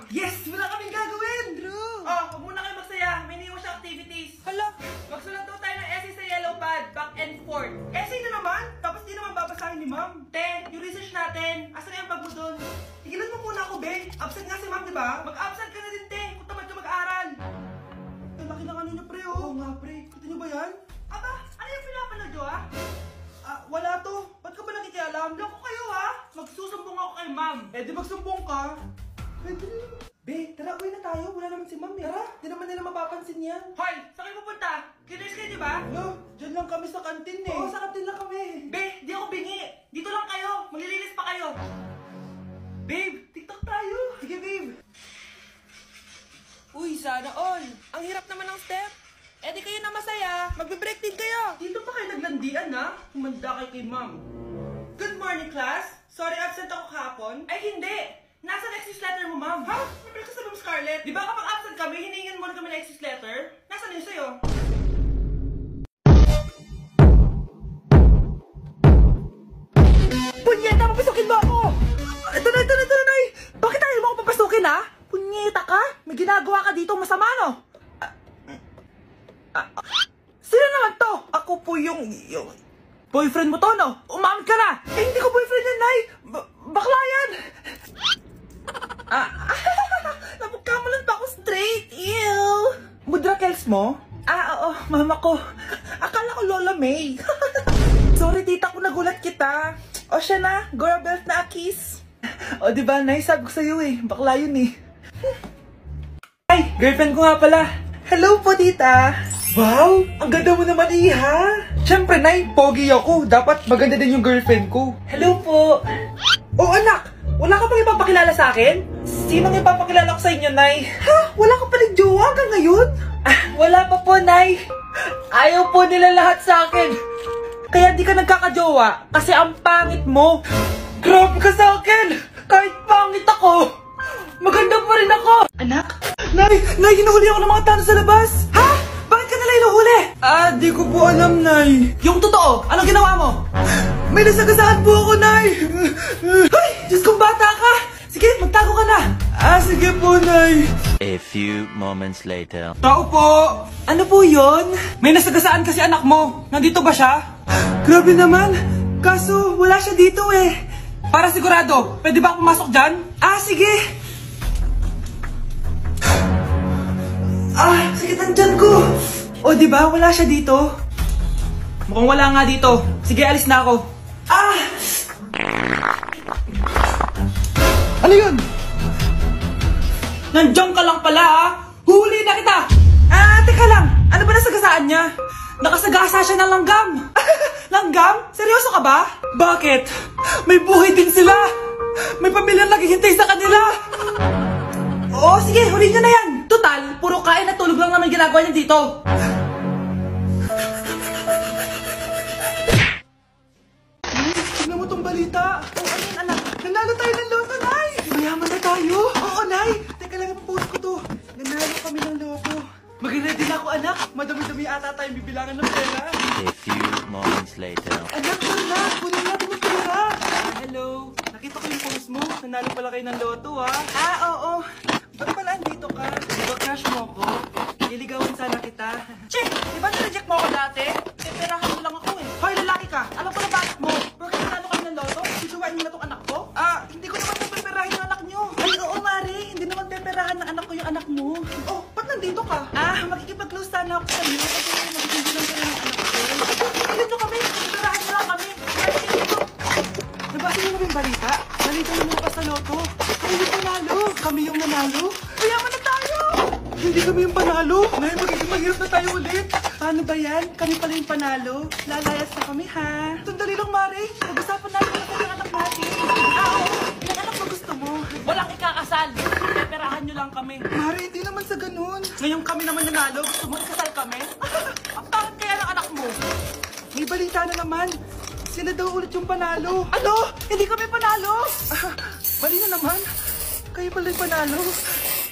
Yes! Wala kaming gagawin! True! Oh, huwag muna kayo magsaya. May iniwan siya activities. Hala! Magsulat daw tayo ng essay sa yellow pad, back and forth. Essay na naman? Tapos di naman babasahin ni ma'am. Te, yung research natin. Asan na yung bag mo dun? Tigilan mo muna ako, be. Absent nga si ma'am, di ba? Mag-absent ka na din, te. Kung tamad ka mag-aaral. Ang laki ng ano niyo, pre, oh. Oo nga, pre. Kita niyo ba yan? Aba, ano yung pinapanood nyo, ha? Wala to. Ba't ka ba nakikialam? Loko kayo, ha? Magsusumbong ako kay ma'am. Eh, di magsumbong ka. Pwede rin. Be, tara, uwi na tayo. Wala naman si ma'am, eh. Tara, di naman nila mapapansin yan. Hoy, saan kayo pupunta? Kinis kayo, di ba? No, dyan lang kami sa kantin, eh. Oo, sa kantin lang kami. Be, di ako bingi. Dito lang kayo. Maglilinis pa kayo. Babe, TikTok tayo. Sige, babe. Uy, sana all! Ang hirap naman ng step! Eh di kayo na masaya! Magbe-break din kayo! Dito pa kayo naglandian, ha? Humanda kayo kay ma'am. Good morning, class. Sorry, absent ako kahapon. Ay, hindi. Nasa exit letter mo, ma'am. Ha? May ka sa Ma'am Scarlett. Di ba kapag absent kami, hiningan mo na kami ng exit letter? Nasaan yun sa'yo? Punyeta! Papasukin mo ako! Ito na, Nay! Bakit tayo mo ako papasukin, ha? Punyeta ka? May ginagawa ka dito masama, no? Sino naman to? Ako po yung boyfriend mo to, no? Umamit ka na! Eh, hindi ko boyfriend yan, Nay! Bakla yan! Napagkamalan pa ako straight! Ew! Mudra Kels mo? Oo, mama ko. Akala ko Lola May. Sorry, tita ko, nagulat kita. O siya na, girl belt na kiss. O diba, Nay, sabi ko sa'yo eh. Bakla yun eh. Ay, girlfriend ko nga pala. Hello po, tita. Wow, ang ganda mo naman, iha. Siyempre, Nay, pogi ako. Dapat maganda din yung girlfriend ko. Hello po. Oh, anak, wala ka pang ipapakilala sa akin? Sinong ipapakilala ko sa inyo, Nay? Ha? Wala ka pa jowa hanggang ngayon? Wala pa po, Nay. Ayaw po nila lahat sa akin. Kaya di ka nagkakajowa kasi ang pangit mo. Grabe ka sa akin. Kahit pangit ako, maganda pa rin ako. Anak? Nay, hinuhuli ako ng mga tao sa labas. Ha? Bakit ka nila hinuhuli? Di ko po alam, Nay. Yung totoo, anong ginawa mo? May nasagasaan po ako, Nay. Ay, Diyos kong bata ka. Sige, magtago ka na. Sige po, Nay. A few moments later. Tao po. Ano po yon? May nasagasaan kasi anak mo. Nandito ba siya? Grabe naman. Kaso, wala siya dito eh. Para sigurado, pwede ba ako pumasok dyan? Sige. Sakit ang tiyan ko. O, diba? Wala siya dito. Mukhang wala nga dito. Sige, alis na ako. Ano yun? Nandiyan ka lang pala, ha? Huli na kita! Teka lang. Ano ba nasagasaan niya? Nakasagasa siya ng langgam. Langgam? Seryoso ka ba? Bakit? May buhay din sila. May pamilyang naghihintay sa kanila. Oo, sige, huli niyo na yan. Total, puro kain at tulog lang naman ginagawa niya dito. Tignan mo tong balita. Ano yan, anak? Nanalo tayo ng loto, Nay. Mayaman na tayo. Oo, Nay. Teka lang, ipapost ko to. Nanalo kami ng loto. Mag-ready na ako, anak. Madami-dami ata tayong bibilangan ng pera. A few moments later. Anak, kunin natin yung pera. Hello. Nakita ko yung post mo. Nanalo pala kayo ng loto, ha? Oo. Ba't pala andito ka? Diba crush mo ko? Niligawan sana kita. Che! Di ba na-reject mo ako dati? Perahan mo lang ako eh. Hoy, lalaki ka! Alam ko na bakit mo. Bakit nanalo kami ng loto? Susuwain mo na tong anak ko? Hindi ko naman peperahin ng anak nyo. Ay, oo, Mari. Hindi naman peperahan ng anak ko yung anak mo. Oh, ba't nandito ka? Makikipag-close sana ako sa iyo kasi magiging lang kayo ng anak ko. Dito kami. Peperahan mo lang kami. Ay, dito. Nabasa niyo na yung balita? Balita na mga sa loto. Kami yung panalo. Kami yung nanalo. Mayaman na tayo! Hindi kami yung panalo. Nay, magiging mahirap na tayo ulit. Paano ba yan? Kami pala yung panalo. Lalayas na kami, ha? Sandali lang, Mari. Pag-usapan natin ang anak natin. Oo. Ilang anak ba gusto mo? Walang ikakasal. Peperahan nyo lang kami. Mari, hindi naman sa ganun. Ngayon kami naman nanalo. Gusto mo ikasal kami? Ang pangit kaya ng anak mo. May balita na naman. Sila daw ulit yung panalo. Ano? Hindi kami panalo. Bali na naman. Kayo pala yung panalo.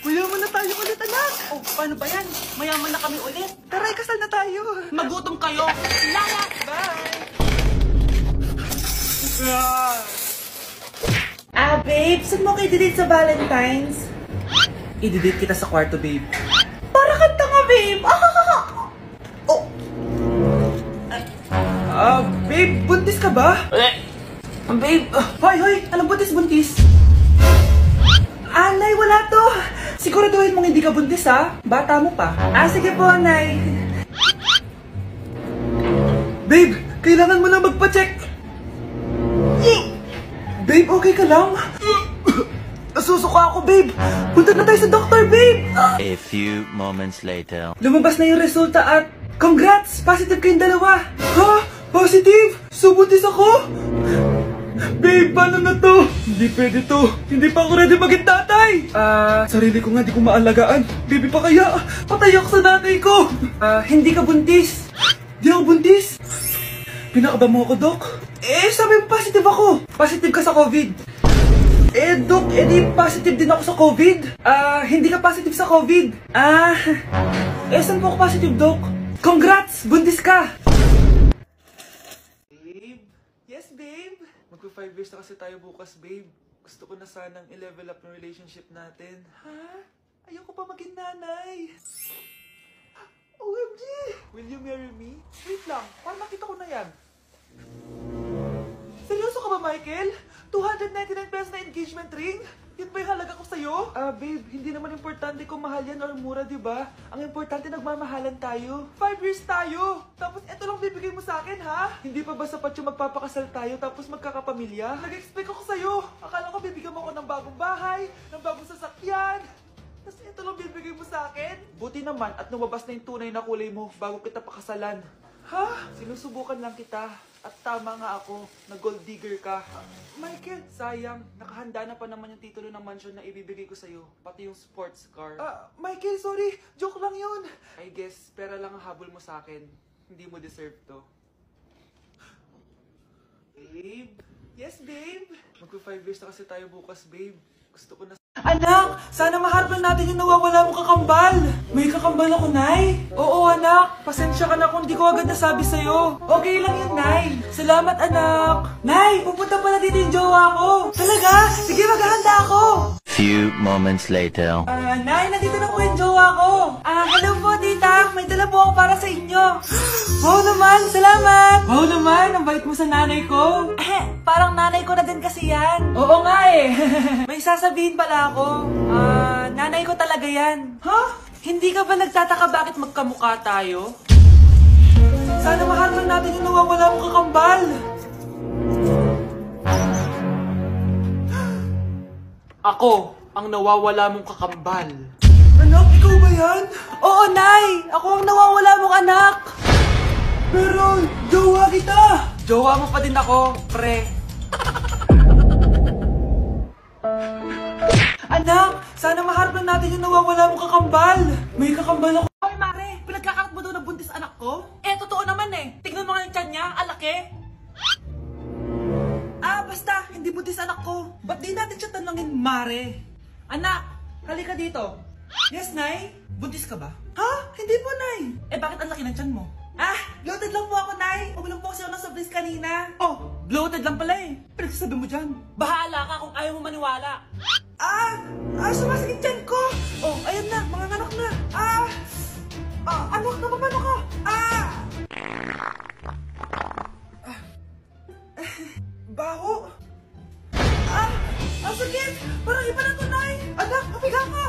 Mayaman na tayo ulit, anak. Oh, paano ba yan? Mayaman na kami ulit. Tara, ikasal na tayo. Magutom kayo. Lala. Bye. Babe, saan mo kayo delete sa Valentine's? i-date kita sa kwarto, babe. Para kang tanga, babe! Oh! Babe, buntis ka ba? Babe! Hoy! Anong buntis? Nay, wala to. Siguraduhin mong hindi ka buntis, ha? Bata mo pa. Sige po, Nay. Babe, kailangan mo na magpa-check. Babe, okay ka lang? Nasusuka ako, babe. Punta na tayo sa doktor, babe. A few moments later. Lumabas na yung resulta at congrats! Positive kayong dalawa. Ha? Positive? So buntis ako? Babe, paano na to? Hindi pwede to. Hindi pa ako ready maging tatay. Sarili ko nga di ko maalagaan. Baby pa kaya? Patay ako sa nanay ko. Hindi ka buntis. Di ako buntis. Pinakaba mo ako, Doc? Sabi mo positive ako. Positive ka sa COVID. Doc, di positive din ako sa COVID. Hindi ka positive sa COVID. Saan po ako positive, Doc? Congrats! Buntis ka! Babe? Yes, babe? Magpa 5 years na kasi tayo bukas, babe. Gusto ko na sanang i-level up yung relationship natin. Ha? Ayoko pa maging nanay. OMG! Will you marry me? Wait lang, parang nakita ko na yan. Seryoso ka ba, Michael? 299 pesos na engagement ring? Yun ba yung halaga ko sa'yo? Babe, hindi naman importante kung mahal yan or mura, di ba? Ang importante, nagmamahalan tayo. 5 years tayo! Tapos eto lang bibigay mo sa akin, ha? Hindi pa ba sapat yung magpapakasal tayo tapos magkakapamilya? Nag-expect ako sa'yo! Akala ko bibigyan mo ako ng bagong bahay, ng bagong sasakyan. Tapos ito lang bibigay mo sa akin? Buti naman at lumabas na yung tunay na kulay mo bago kita pakasalan. Ha? Sinusubukan lang kita. At tama nga ako, na gold digger ka. Michael, sayang. Nakahanda na pa naman yung titulo ng mansion na ibibigay ko sa'yo. Pati yung sports car. Michael, sorry. Joke lang yun. I guess, pera lang ang habol mo sa akin. Hindi mo deserve to. Babe? Yes, babe? Magpa 5 years na kasi tayo bukas, babe. Gusto ko na... Anak! Sana maharap lang natin yung nawawala mong kakambal! May kakambal ako, Nay! Oo, anak! Pasensya ka na kung di ko agad nasabi sa'yo. Okay lang yun, Nay! Salamat, anak! Nay! Pupunta pala dito yung jowa ko! Talaga? Sige, maghahanda ako! Few moments later. Nay, nandito na po yung jowa ko! Hello po, tita! May dala po ako para sa inyo! Wow naman! Salamat! Wow naman! Ang bait mo sa nanay ko! Parang nanay ko na din kasi yan! Oo nga eh! May sasabihin pala ako. Nanay ko talaga yan. Ha? Hindi ka ba nagtataka bakit magkamukha tayo? Sana maharap natin yung nawawala mong kakambal. Ako, ang nawawala mong kakambal. Anak, ikaw ba yan? Oo, Nay! Ako ang nawawala mong anak! Pero, jowa kita! Jowa mo pa din ako, pre. Anak, sana maharap lang natin yung nawawala mong kakambal. May kakambal ako. Hoy, Mare! Pinagkakarat mo daw na buntis anak ko? Totoo naman eh. Tignan mo nga yung tiyan niya, alaki. Basta, hindi buntis anak ko. Ba't di natin siya tanongin, Mare? Anak, halika dito. Yes, Nay? Buntis ka ba? Ha? Hindi po, Nay. Bakit ang laki ng tiyan mo? Bloated lang po ako, Nay. Uminom po kasi ako ng surprise kanina. Bloated lang pala eh. Pinagsasabi mo dyan. Bahala ka kung ayaw mo maniwala. Sumasakit tiyan ko. Ayan na, mga anak na. Anak, napapano ka? Baho. Ang sakit. Parang iba na to, Nay. Anak, mapiga ka.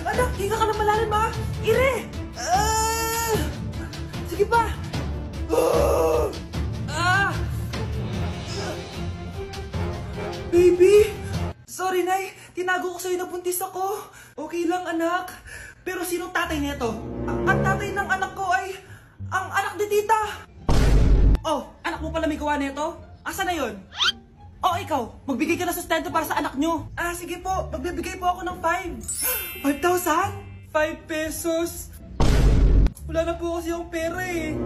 Anak, hinga ka na malalim, ha? Ire. Sige pa. Baby. Sorry, Nay. Tinago ko sa'yo na buntis ako. Okay lang, anak. Pero sinong tatay nito? Ang tatay ng anak ko ay ang anak ni tita. Anak mo pala may gawa nito? Asa na yun? Ikaw. Magbigay ka ng sustento para sa anak nyo. Sige po. Magbibigay po ako ng 5. 5,000? 5 pesos? Wala na po kasi yung pera eh.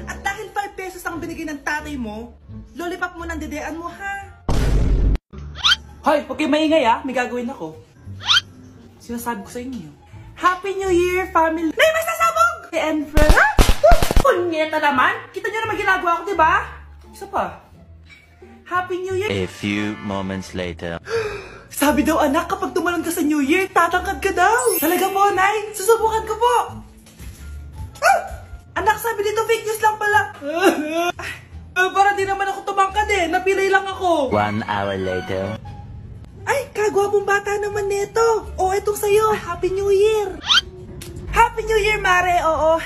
At dahil 5 pesos ang binigay ng tatay mo, lollipop mo ng dedean mo, ha? Hoy, huwag kayo maingay may gagawin ako. Sinasabi ko sa inyo. Happy New Year, family! Nay, mas nasabog! And friend, punyeta naman! Kita nyo naman ginagawa ko, diba? Isa pa. Happy New Year! A few moments later. Sabi daw anak, kapag tumalon ka sa New Year, tatangkad ka daw. Talaga po, Nay? Susubukan ko po. Anak, sabi dito fake news lang pala. Para di naman ako tumangkad eh. Napilay lang ako. 1 hour later. Ay, kagwapong bata naman nito. O, etong sa'yo. Happy New Year. Happy New Year, Mare. Oo.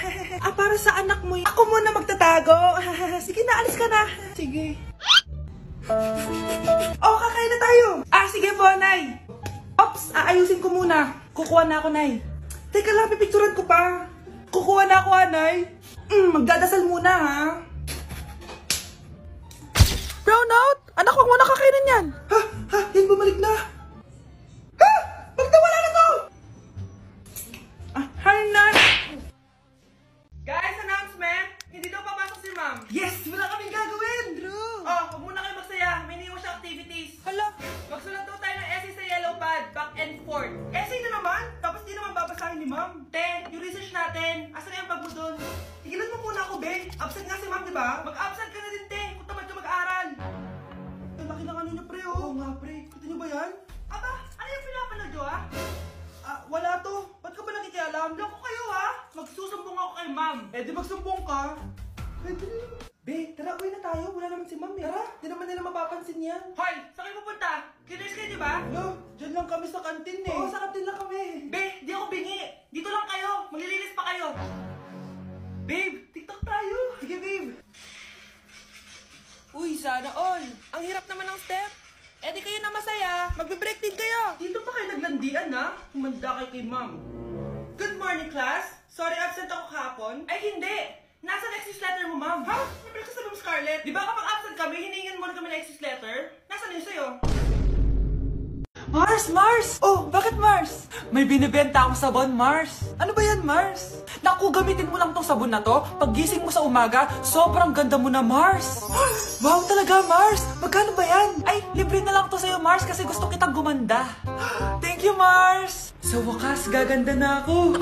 Para sa anak mo. Ako muna magtatago. Sige na, alis ka na. Sige. Kakain na tayo. Sige po, Nay. Ops, aayusin ko muna. Kukuha na ako, Nay. Teka lang, pipicturan ko pa. Kukuha na ako, Nay. Magdadasal muna, ha? Brownout! Anak, huwag mo nakakainin yan! Yan, bumalik na! Bakit nawala na to? Hi, Nan! Guys, announcement! Hindi daw papasok si ma'am. Yes! Wala kaming gagawin! Drew! Huwag muna kayo magsaya. May iniwan siya activities. Hala! Magsulat daw tayo ng essay sa yellow pad, back and forth. Essay na naman? Tapos di naman babasahin ni ma'am. Te, yung research natin. Asan na yung bag mo dun? Tigilan mo muna ako, be. Absent nga si ma'am, di ba? Mag-absent ka na din, te. Kung tamad ka mag-aaral. Ang laki ng ano niya, pre, oh! Oo nga, pre. Kita niyo ba yan? Aba, ano yung pinapanood nyo, ha? Wala to. Ba't ka ba nakikialam? Loko kayo, ha? Magsusumbong ako kay ma'am. Di magsumbong ka. Pwede na. Be, tara, uwi na tayo. Wala naman si ma'am, eh. Tara, di naman nila mapapansin yan. Hoy, saan kayo pupunta? Kinis kayo, di ba? Dyan lang kami sa kantin, eh. Oo, sa kantin lang kami. Be, di ako bingi. Dito lang kayo. Maglilinis pa kayo. Babe, TikTok tayo. Sige, babe. Uy, sana all. Ang hirap naman ng step. Di kayo na masaya. Magbe-break din kayo. Dito pa kayo naglandian, ha? Humanda kayo kay ma'am. Good morning, class. Sorry, absent ako kahapon. Ay, hindi. Nasa exit letter mo, ma'am. Ha? May ka sa Ma'am Scarlett. Di ba kapag absent kami, hiningan mo na kami ng exit letter? Nasaan yun sa'yo? Mars! Oh, bakit Mars? May binibenta akong sabon, Mars. Ano ba yan, Mars? Naku, gamitin mo lang tong sabon na to. Pag gising mo sa umaga, sobrang ganda mo na, Mars. Wow, talaga, Mars. Magkano ba yan? Ay, libre na lang to sa'yo, Mars, kasi gusto kitang gumanda. Thank you, Mars. Sa wakas, gaganda na ako.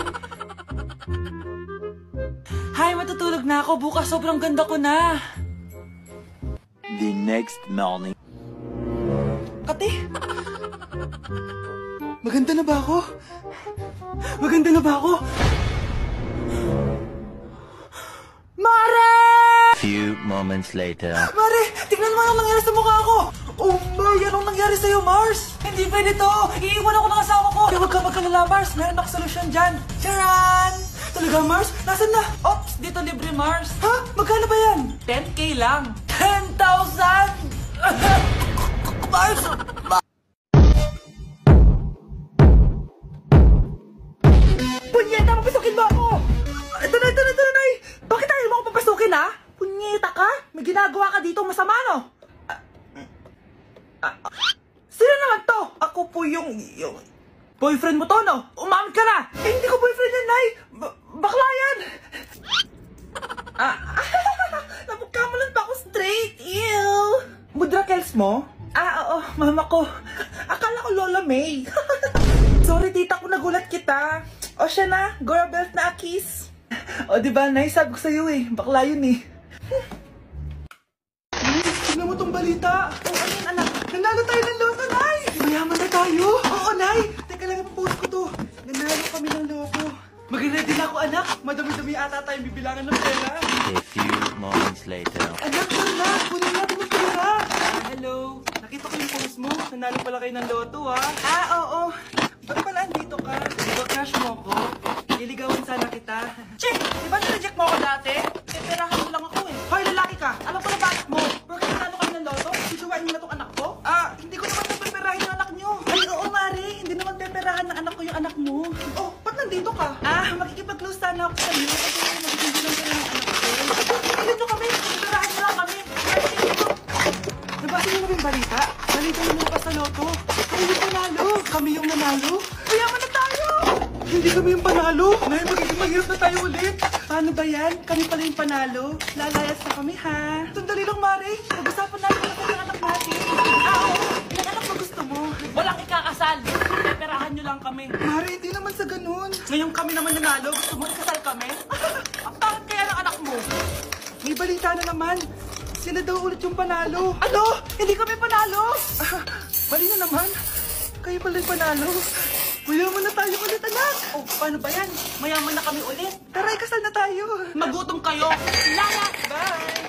Hay, matutulog na ako. Bukas, sobrang ganda ko na. The next morning. Kati? Maganda na ba ako? Maganda na ba ako? Mare! Few moments later. Mare, tignan mo anong nangyari sa mukha ko! Oh my, anong nangyari sa'yo, Mars? Hindi pwede to! Iiwan ako ng asawa ko! Huwag ka magkalala, Mars. Meron ako solusyon dyan. Charan! Talaga, Mars? Nasaan na? Oops, dito libre, Mars. Ha? Magkano ba yan? 10K lang. 10,000! Mars! Punyeta, papasukin mo ako! Ito na, Nay! Bakit ayaw mo ako papasukin, ha? Punyeta ka? May ginagawa ka dito masama, no? Sino naman to? Ako po yung boyfriend mo to, no? Umamit ka na! Hindi ko boyfriend yan, Nay! Bakla yan! Napagkamalan pa ako straight! Ew! Mudra Kels mo? Oo, mama ko. Akala ko Lola May. Sorry, tita ko, nagulat kita. O siya na, Gora Belt na Akis. O diba, Nay, sabi ko sa'yo eh. Bakla yun eh. Tignan mo tong balita. Ano yan, anak? Nanalo tayo ng loto, Nay! Mayaman na tayo. Oo, Nay. Teka lang, ipapost ko to. Nanalo kami ng loto. Mag-ready na ako, anak. Madami-dami ata tayong bibilangan ng pera. A few moments later. Anak, kunin natin ang pera. Hello. Nakita ko yung post mo. Nanalo pala kayo ng loto, ha? Oo. Ba't pala andito ka? Diba crush mo ko? Liligawan sana kita. Che! Di ba nireject mo ako dati? Perahan mo lang ako eh. Hoy, lalaki ka! Alam ko na bakit mo. Bakit nanalo kayo ng loto? Susuwain mo na tong anak ko? Hindi ko naman peperahin yung anak nyo. Ay, oo, Mari. Hindi naman peperahan ng anak ko yung anak mo. Oh, ba't nandito ka? Makikipag-close sana ako sa'yo. Kasi magiging lang kayo ng anak ko. Ayun nyo kami. Peperahan mo lang kami. Nabasa niyo na yung balita? Balita yung mga sa loto. Kami yung panalo. Kami yung nanalo. Mayaman na tayo! Hindi kami yung panalo. Nay, magiging mahirap na tayo ulit. Paano ba yan? Kami pala yung panalo. Lalayas na kami, ha? Sandali lang, Mari. Pag-usapan natin na ng anak natin. Oo. Ilang anak ba gusto mo? Walang ikakasal. Peperahan nyo lang kami. Mari, hindi naman sa ganun. Ngayon kami naman nanalo. Gusto mo ikasal kami? Ang pangit kaya ng anak mo. May balita na naman. Sila daw ulit yung panalo. Ano? Hindi kami panalo? Bali na naman. Kayo pala yung panalo. Mayaman na tayo ulit, anak. Oh, paano ba yan? Mayaman na kami ulit. Tara, kasal na tayo. Magutom kayo. Lala! Bye!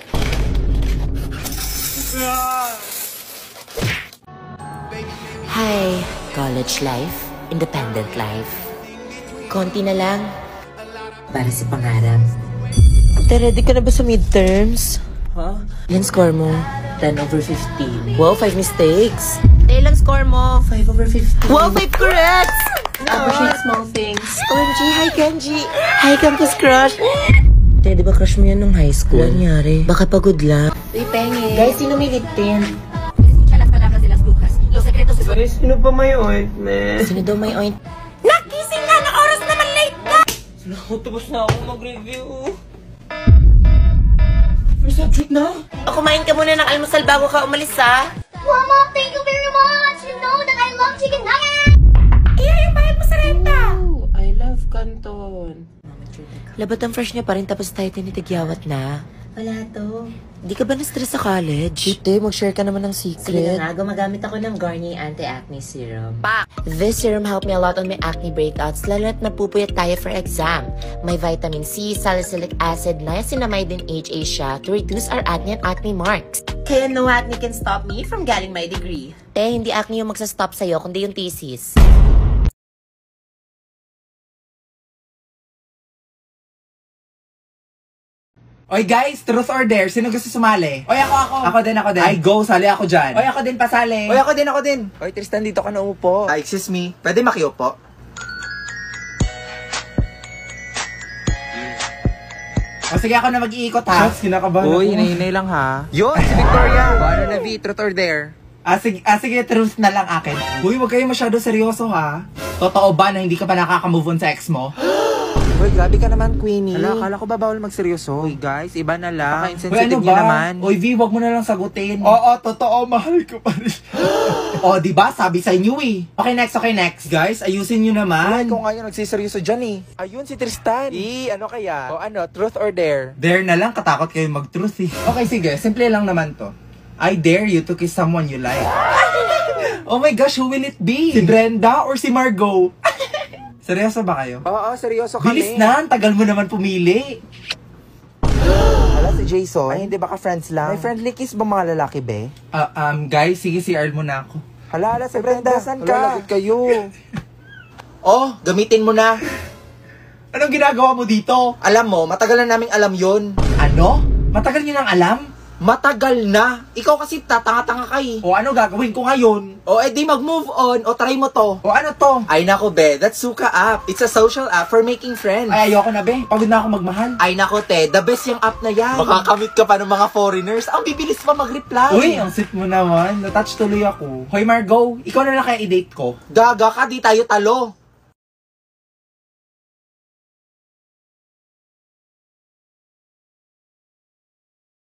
Hi, college life, independent life. Konti na lang para sa pangarap. Te, ready ka na ba sa midterms? Ha? Ilan score mo? 10 over 15. Wow, 5 mistakes. Te, ilang score mo? 5 over 15. Wow, 5 corrects! Appreciate small things. OMG, hi Kenji. Hi campus crush. Te, di ba crush mo yan nung high school? Ano nangyari? Baka pagod lang. Uy, penge. Guys, sino may liptin? Sino pa may ointment? Sino daw may oint? Nakising na! Na oras naman late na! Tapos na ako mag-review. First subject na? O, kumain ka muna ng almusal bago ka umalis, ha? Mama, thank you very much! You know that I love chicken nuggets! Kaya yung bayad mo sa renta! Oh, I love Canton. Labat ang fresh niya pa rin tapos tayo tinitigyawat na. Wala to. Di ka ba na-stress sa college? Hindi, mag-share ka naman ng secret. Sige na nga, gumagamit ako ng Garnier Anti-Acne Serum. Pak! This serum helped me a lot on my acne breakouts, lalo na't napupuyat tayo for exam. May vitamin C, salicylic acid, niacinamide, and HA siya to reduce our acne and acne marks. Kaya no acne can stop me from getting my degree. Hindi acne yung magsastop sa'yo, kundi yung thesis. Oy guys, truth or dare? Sino gusto sumali? Oy, ako. Ako din. Ay, go, sali ako dyan. Oy, ako din, pasali. Oy, ako din. Oy, Tristan, dito ka na umupo. Excuse me, pwede makiupo? O sige, ako na mag-iikot ha. Shots, kinakabahan Uy, ako. hinahinay lang ha. Yun, si Victoria. Ano na, V? Truth or dare? Sige, truth na lang akin. Uy, wag kayo masyado seryoso ha. Totoo ba na hindi ka pa nakaka-move on sa ex mo? Uy, grabe ka naman, Queenie. Hala, akala ko ba bawal magseryoso? Uy, guys, iba na lang. Uy, Insensitive niya naman. Uy, V, wag mo na lang sagutin. Oo, totoo, mahal ko pa rin. O, diba? Sabi sa inyo eh. Okay, next. Guys, ayusin nyo Ay, naman. kung ngayon nagsiseryoso dyan eh. Ayun, si Tristan. Ano kaya? O ano, truth or dare? Dare na lang, katakot kayo mag-truth eh. Okay, sige, simple lang naman to. I dare you to kiss someone you like. Oh my gosh, who will it be? Si Brenda or si Margot? Seryoso ba kayo? Oo, seryoso kami. Bilis na, ang tagal mo naman pumili. Hala, si Jason. Ay, hindi baka friends lang. May friendly kiss ba mga lalaki, be? Guys, sige, CR muna ako. Hala, si Brenda, saan ka? Lagot kayo. Oh, gamitin mo na. Anong ginagawa mo dito? Alam mo, matagal na naming alam yun. Ano? Matagal niyo nang alam? Matagal na. Ikaw kasi tatanga-tanga ka eh. O ano gagawin ko ngayon? O edi mag-move on. O try mo to. O ano to? Ay nako be, that's Suka app. It's a social app for making friends. Ay, ayoko na be. Pagod na ako magmahal. Ay nako te, the best yung app na yan. Makakamit ka pa ng mga foreigners. Ang bibilis pa mag-reply. Uy, ang sweet mo naman. Natouch tuloy ako. Hoy Margot, ikaw na lang kaya i-date ko. Gaga ka, di tayo talo.